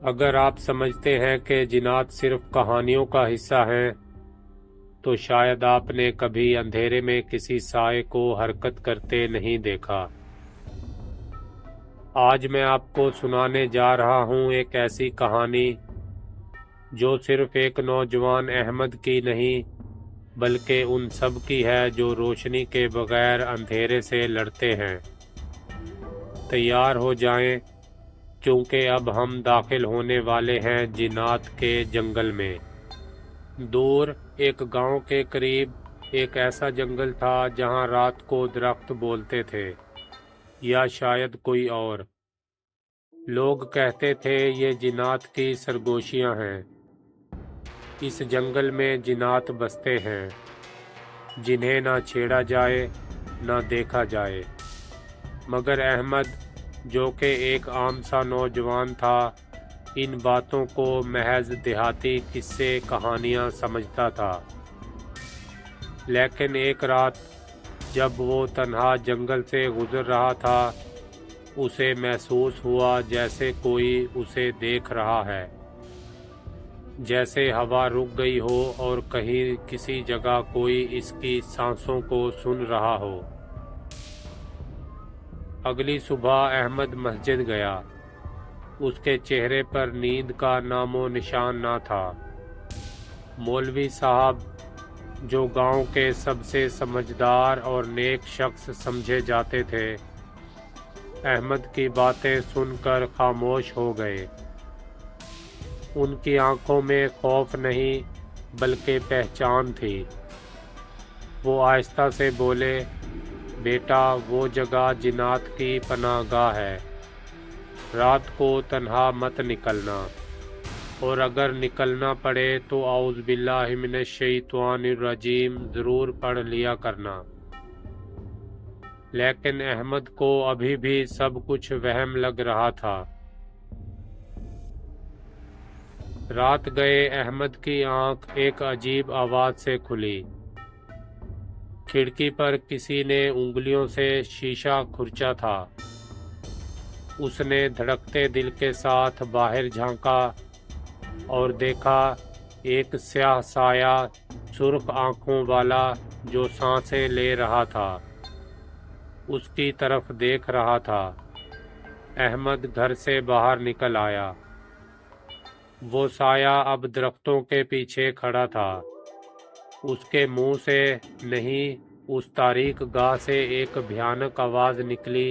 اگر آپ سمجھتے ہیں کہ جنات صرف کہانیوں کا حصہ ہیں تو شاید آپ نے کبھی اندھیرے میں کسی سائے کو حرکت کرتے نہیں دیکھا۔ آج میں آپ کو سنانے جا رہا ہوں ایک ایسی کہانی جو صرف ایک نوجوان احمد کی نہیں بلکہ ان سب کی ہے جو روشنی کے بغیر اندھیرے سے لڑتے ہیں۔ تیار ہو جائیں کیونکہ اب ہم داخل ہونے والے ہیں جنات کے جنگل میں۔ دور ایک گاؤں کے قریب ایک ایسا جنگل تھا جہاں رات کو درخت بولتے تھے، یا شاید کوئی اور۔ لوگ کہتے تھے یہ جنات کی سرگوشیاں ہیں۔ اس جنگل میں جنات بستے ہیں جنہیں نہ چھیڑا جائے نہ دیکھا جائے، مگر احمد جو کہ ایک عام سا نوجوان تھا ان باتوں کو محض دیہاتی قصے کہانیاں سمجھتا تھا۔ لیکن ایک رات جب وہ تنہا جنگل سے گزر رہا تھا اسے محسوس ہوا جیسے کوئی اسے دیکھ رہا ہے، جیسے ہوا رک گئی ہو اور کہیں کسی جگہ کوئی اس کی سانسوں کو سن رہا ہو۔ اگلی صبح احمد مسجد گیا۔ اس کے چہرے پر نیند کا نام و نشان نہ تھا۔ مولوی صاحب جو گاؤں کے سب سے سمجھدار اور نیک شخص سمجھے جاتے تھے، احمد کی باتیں سن کر خاموش ہو گئے۔ ان کی آنکھوں میں خوف نہیں بلکہ پہچان تھی۔ وہ آہستہ سے بولے، بیٹا وہ جگہ جنات کی پناہ گاہ ہے، رات کو تنہا مت نکلنا، اور اگر نکلنا پڑے تو اعوذ باللہ من الشیطان الرجیم ضرور پڑھ لیا کرنا۔ لیکن احمد کو ابھی بھی سب کچھ وہم لگ رہا تھا۔ رات گئے احمد کی آنکھ ایک عجیب آواز سے کھلی۔ کھڑکی پر کسی نے انگلیوں سے شیشہ کھرچا تھا۔ اس نے دھڑکتے دل کے ساتھ باہر جھانکا اور دیکھا ایک سیاہ سایہ سرخ آنکھوں والا جو سانسیں لے رہا تھا، اس کی طرف دیکھ رہا تھا۔ احمد گھر سے باہر نکل آیا۔ وہ سایہ اب درختوں کے پیچھے کھڑا تھا۔ اس کے منہ سے نہیں، اس تاریک گاہ سے ایک بھیانک آواز نکلی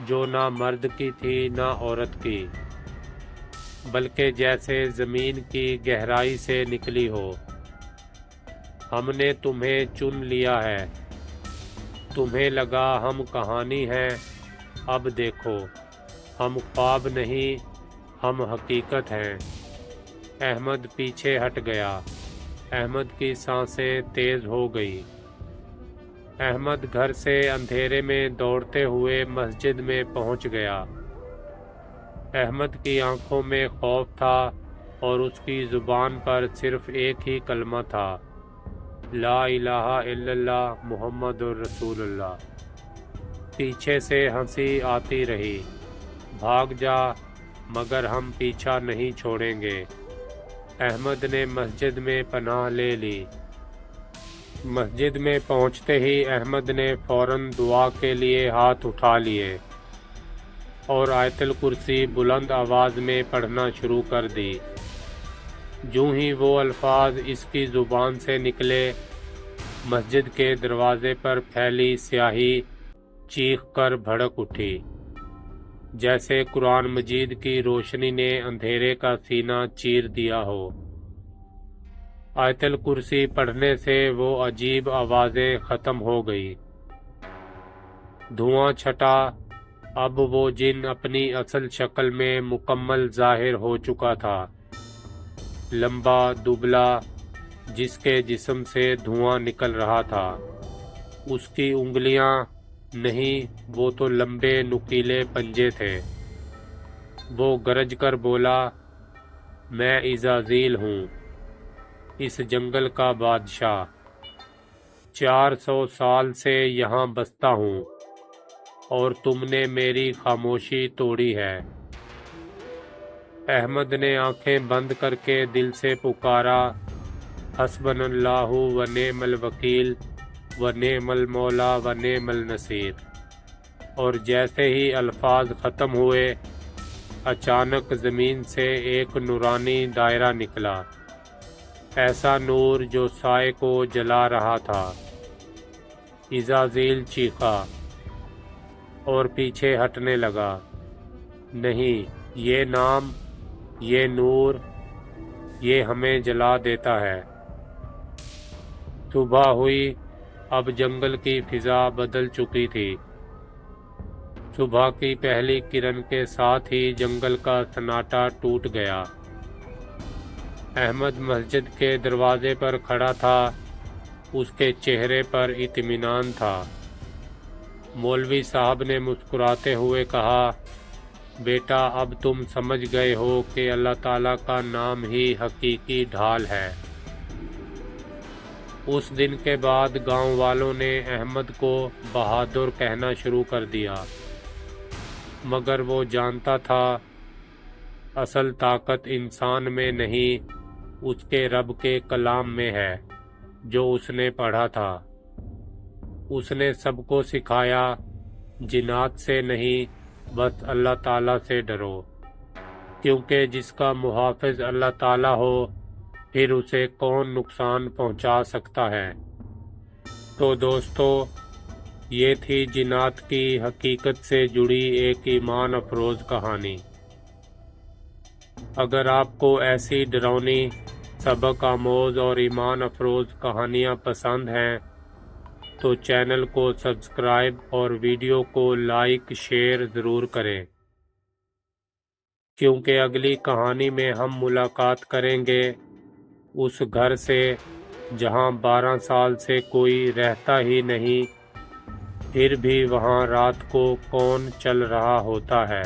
جو نہ مرد کی تھی نہ عورت کی، بلکہ جیسے زمین کی گہرائی سے نکلی ہو۔ ہم نے تمہیں چن لیا ہے، تمہیں لگا ہم کہانی ہیں، اب دیکھو ہم خواب نہیں ہم حقیقت ہیں۔ احمد پیچھے ہٹ گیا۔ احمد کی سانسیں تیز ہو گئی۔ احمد گھر سے اندھیرے میں دوڑتے ہوئے مسجد میں پہنچ گیا۔ احمد کی آنکھوں میں خوف تھا اور اس کی زبان پر صرف ایک ہی کلمہ تھا، لا الہ الا اللہ محمد الرسول اللہ۔ پیچھے سے ہنسی آتی رہی، بھاگ جا مگر ہم پیچھا نہیں چھوڑیں گے۔ احمد نے مسجد میں پناہ لے لی۔ مسجد میں پہنچتے ہی احمد نے فوراً دعا کے لیے ہاتھ اٹھا لیے اور آیت الکرسی بلند آواز میں پڑھنا شروع کر دی۔ جوں ہی وہ الفاظ اس کی زبان سے نکلے، مسجد کے دروازے پر پھیلی سیاہی چیخ کر بھڑک اٹھی، جیسے قرآن مجید کی روشنی نے اندھیرے کا سینہ چیر دیا ہو۔ آیت الکرسی پڑھنے سے وہ عجیب آوازیں ختم ہو گئی۔ دھواں چھٹا۔ اب وہ جن اپنی اصل شکل میں مکمل ظاہر ہو چکا تھا، لمبا دبلا، جس کے جسم سے دھواں نکل رہا تھا۔ اس کی انگلیاں نہیں، وہ تو لمبے نکیلے پنجے تھے۔ وہ گرج کر بولا، میں عزازیل ہوں، اس جنگل کا بادشاہ، 400 سال سے یہاں بستا ہوں اور تم نے میری خاموشی توڑی ہے۔ احمد نے آنکھیں بند کر کے دل سے پکارا، حسبنا اللہ و نعم الوکیل و نعم المولا و نعم النصیر۔ اور جیسے ہی الفاظ ختم ہوئے، اچانک زمین سے ایک نورانی دائرہ نکلا، ایسا نور جو سائے کو جلا رہا تھا۔ عزازیل چیخا اور پیچھے ہٹنے لگا، نہیں، یہ نام، یہ نور، یہ ہمیں جلا دیتا ہے۔ صبح ہوئی، اب جنگل کی فضا بدل چکی تھی۔ صبح کی پہلی کرن کے ساتھ ہی جنگل کا سناٹا ٹوٹ گیا۔ احمد مسجد کے دروازے پر کھڑا تھا، اس کے چہرے پر اطمینان تھا۔ مولوی صاحب نے مسکراتے ہوئے کہا، بیٹا، اب تم سمجھ گئے ہو کہ اللہ تعالیٰ کا نام ہی حقیقی ڈھال ہے۔ اس دن کے بعد گاؤں والوں نے احمد کو بہادر کہنا شروع کر دیا، مگر وہ جانتا تھا اصل طاقت انسان میں نہیں، اس کے رب کے کلام میں ہے جو اس نے پڑھا تھا۔ اس نے سب کو سکھایا، جنات سے نہیں، بس اللہ تعالیٰ سے ڈرو، کیونکہ جس کا محافظ اللہ تعالیٰ ہو، پھر اسے کون نقصان پہنچا سکتا ہے۔ تو دوستو، یہ تھی جنات کی حقیقت سے جڑی ایک ایمان افروز کہانی۔ اگر آپ کو ایسی ڈراؤنی، سبق آموز اور ایمان افروز کہانیاں پسند ہیں تو چینل کو سبسکرائب اور ویڈیو کو لائک شیئر ضرور کریں، کیونکہ اگلی کہانی میں ہم ملاقات کریں گے اس گھر سے جہاں 12 سال سے کوئی رہتا ہی نہیں، پھر بھی وہاں رات کو کون چل رہا ہوتا ہے۔